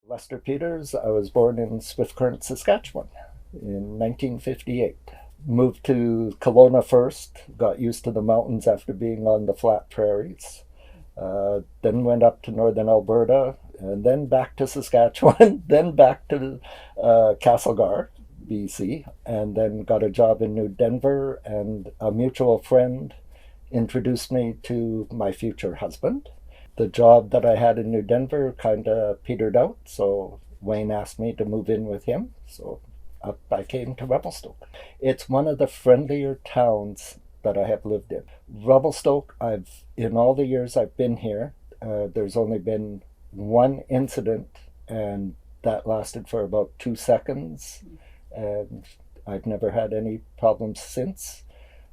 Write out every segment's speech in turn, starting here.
Lester Peters. I was born in Swift Current, Saskatchewan in 1958. Moved to Kelowna first, got used to the mountains after being on the flat prairies. Then went up to northern Alberta, and then back to Saskatchewan, then back to Castlegar, BC, and then got a job in New Denver, and a mutual friend introduced me to my future husband. The job that I had in New Denver kind of petered out, so Wayne asked me to move in with him. So up I came to Revelstoke. It's one of the friendlier towns that I have lived in. Revelstoke, in all the years I've been here, there's only been one incident, and that lasted for about 2 seconds, and I've never had any problems since.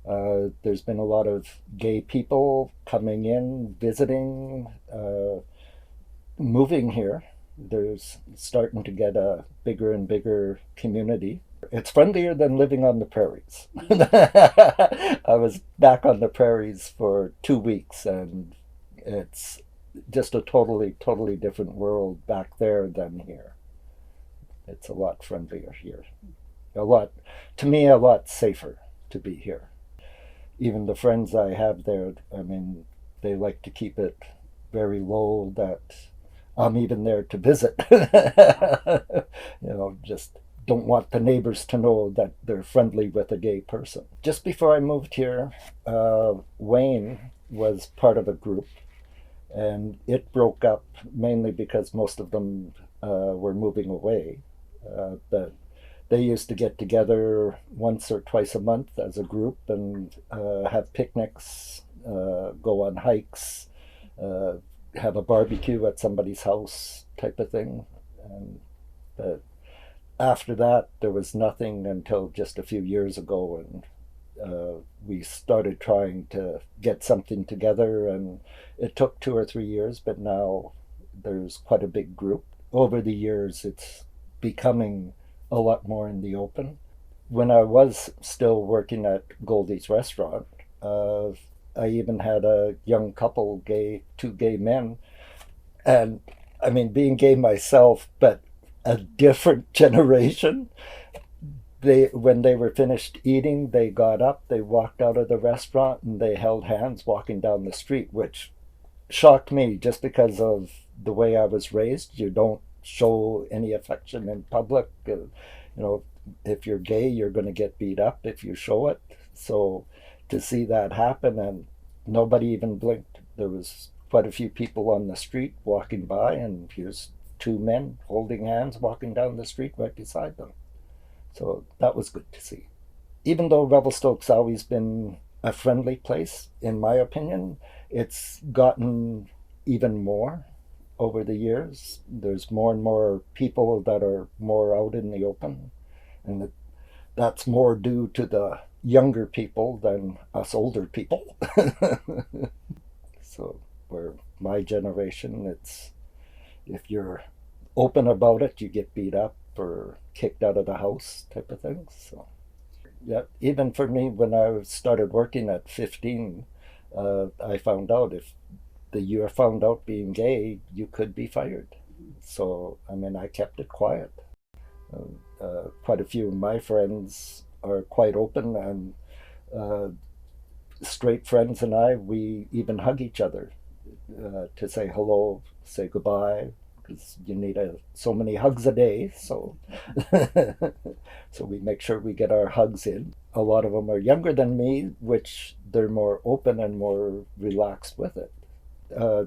There's been a lot of gay people coming in, visiting, moving here. There's starting to get a bigger and bigger community. It's friendlier than living on the prairies. I was back on the prairies for 2 weeks, and it's just a totally different world back there than here. It's a lot friendlier here. To me, a lot safer to be here. Even the friends I have there, they like to keep it very low that I'm even there to visit. Just don't want the neighbors to know that they're friendly with a gay person. Just before I moved here, Wayne was part of a group, and it broke up mainly because most of them were moving away. But they used to get together once or twice a month as a group and have picnics, go on hikes, have a barbecue at somebody's house type of thing. But after that, there was nothing until just a few years ago, and we started trying to get something together, and it took 2 or 3 years, but now there's quite a big group. Over the years, it's becoming a lot more in the open. When I was still working at Goldie's restaurant, I even had a young couple, two gay men, and being gay myself, but a different generation. When they were finished eating, they got up, they walked out of the restaurant, and they held hands walking down the street, which shocked me just because of the way I was raised. You don't show any affection in public. If you're gay, you're going to get beat up if you show it. So to see that happen, and nobody even blinked. There was quite a few people on the street walking by, and here's two men holding hands walking down the street right beside them. So that was good to see. Even though Revelstoke's always been a friendly place, in my opinion, it's gotten even more over the years. There's more and more people that are more out in the open, and that's more due to the younger people than us older people. So for my generation, it's, if you're open about it, you get beat up or kicked out of the house type of thing. So yeah, even for me, when I started working at 15, I found out if you were found out being gay, you could be fired. So I kept it quiet. Quite a few of my friends are quite open, and straight friends and we even hug each other to say hello, say goodbye, because you need so many hugs a day. So so we make sure we get our hugs in. A lot of them are younger than me, which they're more open and more relaxed with it.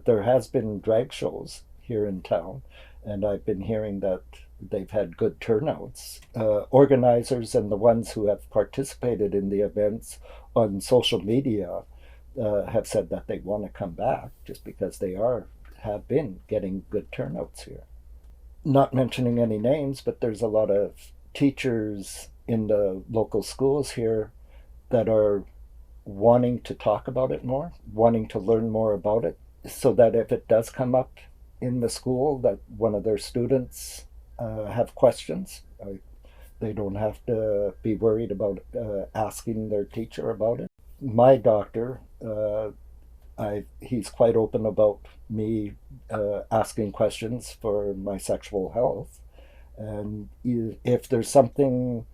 There has been drag shows here in town, and I've been hearing that they've had good turnouts. Organizers and the ones who have participated in the events on social media have said that they want to come back just because they have been getting good turnouts here. Not mentioning any names, but there's a lot of teachers in the local schools here that are wanting to talk about it more, wanting to learn more about it, so that if it does come up in the school that one of their students have questions, they don't have to be worried about asking their teacher about it. My doctor, he's quite open about me asking questions for my sexual health. And if there's something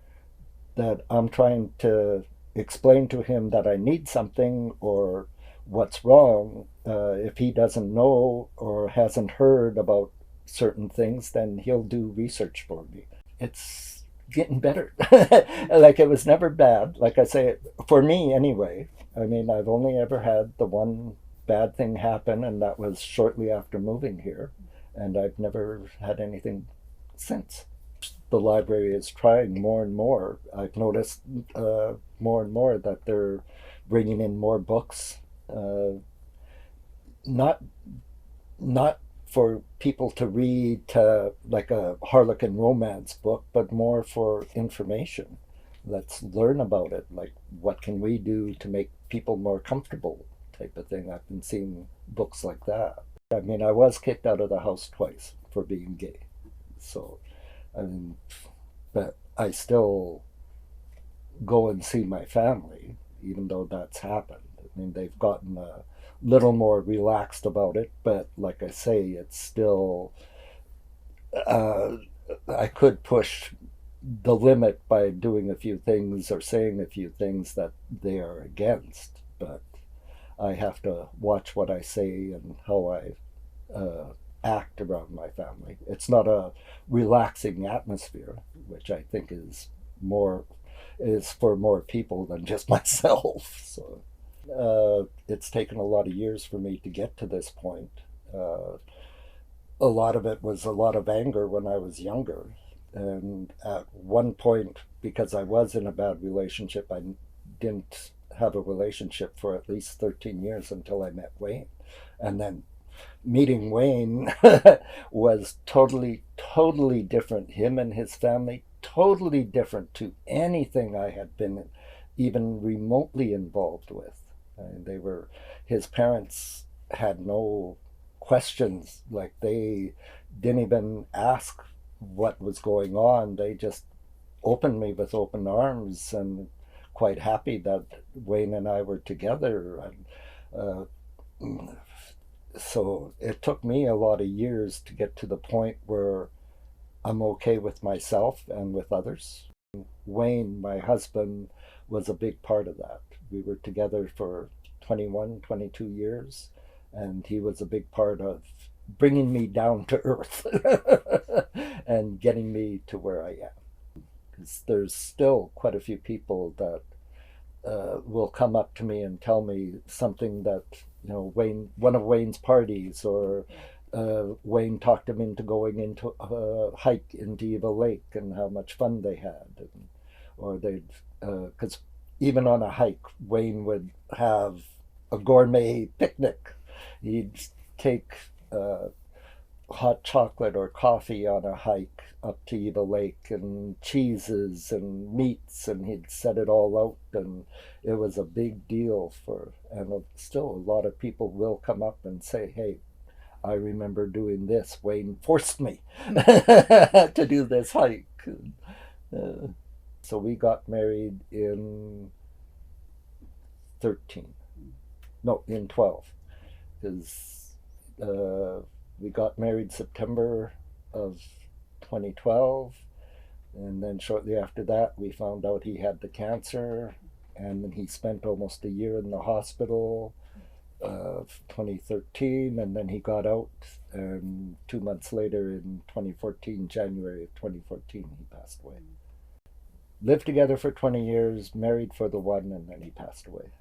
that I'm trying to explain to him that I need something or what's wrong, if he doesn't know or hasn't heard about certain things, then he'll do research for me. It's getting better. Like, it was never bad. Like I say, for me anyway. I mean, I've only ever had the one bad thing happen, and that was shortly after moving here. And I've never had anything since. The library is trying more and more. I've noticed more and more that they're bringing in more books. Not not for people to read like a Harlequin romance book, but more for information. Let's learn about it. Like, what can we do to make people more comfortable, type of thing. I've been seeing books like that. I mean, I was kicked out of the house twice for being gay. So, I mean, but I still go and see my family, even though that's happened. I mean, they've gotten a little more relaxed about it, but like I say, it's still, I could push the limit by doing a few things or saying a few things that they are against, but I have to watch what I say and how I act around my family. It's not a relaxing atmosphere, which I think is for more people than just myself. So it's taken a lot of years for me to get to this point. A lot of it was a lot of anger when I was younger. And at one point, because I was in a bad relationship, I didn't have a relationship for at least 13 years until I met Wayne. And then meeting Wayne was totally, totally different. Him and his family, totally different to anything I had been even remotely involved with. His parents had no questions. Like, they didn't even ask what was going on. They just opened me with open arms and quite happy that Wayne and I were together. And so it took me a lot of years to get to the point where I'm okay with myself and with others. Wayne, my husband, was a big part of that. We were together for 21, 22 years, and he was a big part of bringing me down to earth and getting me to where I am. Because there's still quite a few people that will come up to me and tell me something that, one of Wayne's parties, or Wayne talked him into going into a hike in Diva Lake and how much fun they had. Or they'd, because even on a hike, Wayne would have a gourmet picnic. He'd take hot chocolate or coffee on a hike up to Eva Lake, and cheeses and meats, and he'd set it all out, and it was a big deal and still a lot of people will come up and say, hey, I remember doing this. Wayne forced me to do this hike. So we got married in 12, because we got married September of 2012, and then shortly after that we found out he had the cancer, and then he spent almost a year in the hospital of 2013, and then he got out, and 2 months later in 2014, January of 2014, he passed away. Lived together for 20 years, married for the one, and then he passed away.